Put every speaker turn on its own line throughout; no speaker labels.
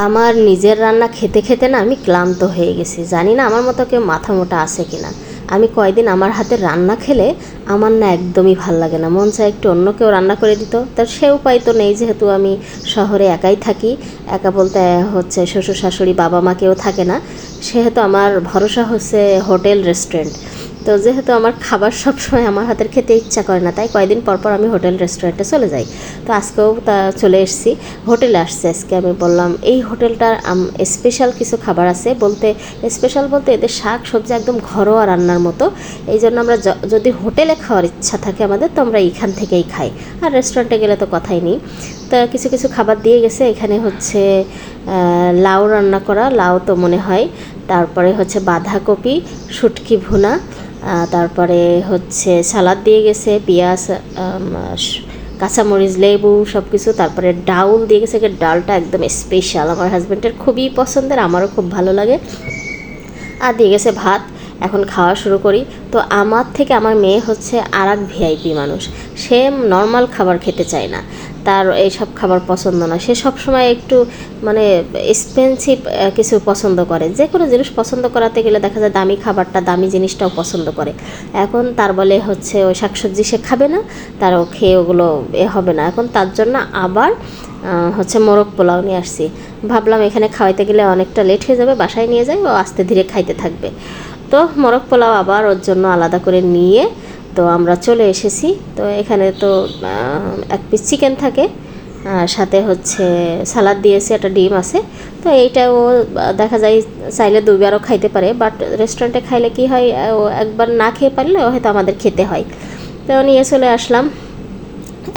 আমার নিজের রান্না খেতে খেতে না আমি ক্লান্ত হয়ে গেছি। জানি না আমার মতো কেউ মাথা মোটা আছে কি না। আমি কয়দিন আমার হাতের রান্না খেলে আমার না একদমই ভাল লাগে না, মন চায় একটু অন্য কেউ রান্না করে দিত। তার সে উপায় তো নেই, যেহেতু আমি শহরে একাই থাকি। একা বলতে হচ্ছে শ্বশুর শাশুড়ি বাবা মা কেউ থাকে না, সেহেতু আমার ভরসা হচ্ছে হোটেল রেস্টুরেন্ট। তো যেহেতু আমার খাবার সবসময় আমার হাতের খেতে ইচ্ছা করে না, তাই কয়েকদিন পর পর আমি হোটেল রেস্টুরেন্টে চলে যাই। তো আজকেও তা চলে এসেছি, হোটেলে আসছে আজকে। আমি বললাম এই হোটেলটার স্পেশাল কিছু খাবার আছে, বলতে স্পেশাল বলতে এদের শাক সবজি একদম ঘরোয়া রান্নার মতো। এই জন্য আমরা যদি হোটেলে খাওয়ার ইচ্ছা থাকে আমাদের, তো আমরা এইখান থেকেই খাই, আর রেস্টুরেন্টে গেলে তো কথাই নেই। তো কিছু কিছু খাবার দিয়ে গেছে। এখানে হচ্ছে লাউ রান্না করা, লাউ তো মনে হয়, তারপরে হচ্ছে বাঁধাকপি শুটকি ভুনা, তারপরে হচ্ছে সালাদ দিয়ে গেছে, পেঁয়াজ, কাঁচামরিচ, লেবু সব কিছু। তারপরে ডাউল দিয়ে গেছে, ডালটা একদম স্পেশাল, আমার হাজব্যান্ডের খুবই পছন্দের, আমারও খুব ভালো লাগে। আর দিয়ে গেছে ভাত। এখন খাওয়া শুরু করি। তো আমার থেকে আমার মেয়ে হচ্ছে আর এক ভিআইপি মানুষ, সে নর্মাল খাবার খেতে চায় না, তার এইসব খাবার পছন্দ না। সে সবসময় একটু মানে এক্সপেন্সিভ কিছু পছন্দ করে। যে কোনো জিনিস পছন্দ করাতে গেলে দেখা যায় দামি খাবারটা, দামি জিনিসটাও পছন্দ করে। এখন তার বলে হচ্ছে ওই শাকসবজি সে খাবে না, তারও খেয়ে ওগুলো হবে না। এখন তার জন্য আবার হচ্ছে মোরগ পোলাও নিয়ে আসছি। ভাবলাম এখানে খাওয়াইতে গেলে অনেকটা লেট হয়ে যাবে, বাসায় নিয়ে যাই, ও আস্তে ধীরে খাইতে থাকবে। তো মোরগ পোলাও আবার ওর জন্য আলাদা করে নিয়ে তো আমরা চলে এসেছি। তো এখানে তো এক পিস চিকেন থাকে, সাথে হচ্ছে সালাদ দিয়েছে, একটা ডিম আছে। তো এইটাও দেখা যায় চাইলে দুবারও খাইতে পারে, বাট রেস্টুরেন্টে খাইলে কি হয়, ও একবার না খেয়ে পারলে হয়তো আমাদের খেতে হয়। তো নিয়ে চলে আসলাম,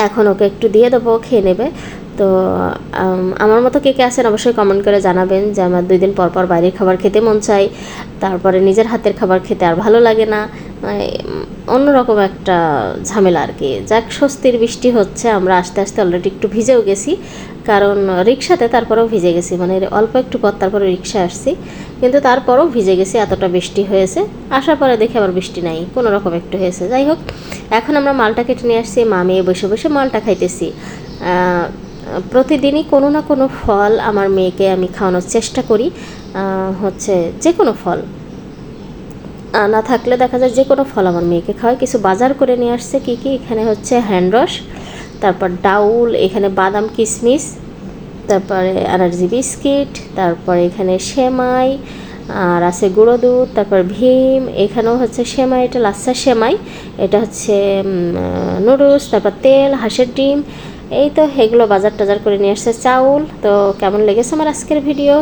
এখন ওকে একটু দিয়ে দেবো, খেয়ে নেবে। তো আমার মতো কে কে আছেন অবশ্যই কমেন্ট করে জানাবেন, যে আমার 2 দিন পর পর বাইরের খাবার খেতে মন চায়, তারপরে নিজের হাতের খাবার খেতে আর ভালো লাগে না। অন্যরকম একটা ঝামেলা আর কি। যাক, স্বস্তির বৃষ্টি হচ্ছে, আমরা আস্তে আস্তে অলরেডি একটু ভিজেও গেছি, কারণ রিক্সাতে তারপরেও ভিজে গেছি, মানে অল্প একটু পথ তারপরে রিক্সা আসছি, কিন্তু তারপরেও ভিজে গেছি, এতটা বৃষ্টি হয়েছে। আসার পরে দেখে আবার বৃষ্টি নাই, কোনো রকম একটু হয়েছে। যাই হোক, এখন আমরা মালটা কেটে নিয়ে আসছি, মা মেয়ে বসে বসে মালটা খাইতেছি। প্রতিদিনই কোনো না কোনো ফল আমার মেয়েকে আমি খাওয়ানোর চেষ্টা করি, হচ্ছে যে কোনো ফল না থাকলে দেখা যায় যে কোনো ফল আমার মেয়েকে খাওয়াই। কিছু বাজার করে নিয়ে আসছে, কী কী, এখানে হচ্ছে হ্যান্ডরস, তারপর ডাউল, এখানে বাদাম কিশমিশ, তারপরে এনার্জি বিস্কিট, তারপরে এখানে সেমাই, আর আছে গুঁড়ো দুধ, তারপর ভীম, এখানেও হচ্ছে সেমাই, এটা লাচ্ছা সেমাই, এটা হচ্ছে নুডলস, তারপর তেল, হাঁসের ডিম। এই তো এগুলো বাজার টাজার করে নিয়ে আসছে, চাউল। তো কেমন লেগেছে আমার আজকের ভিডিও?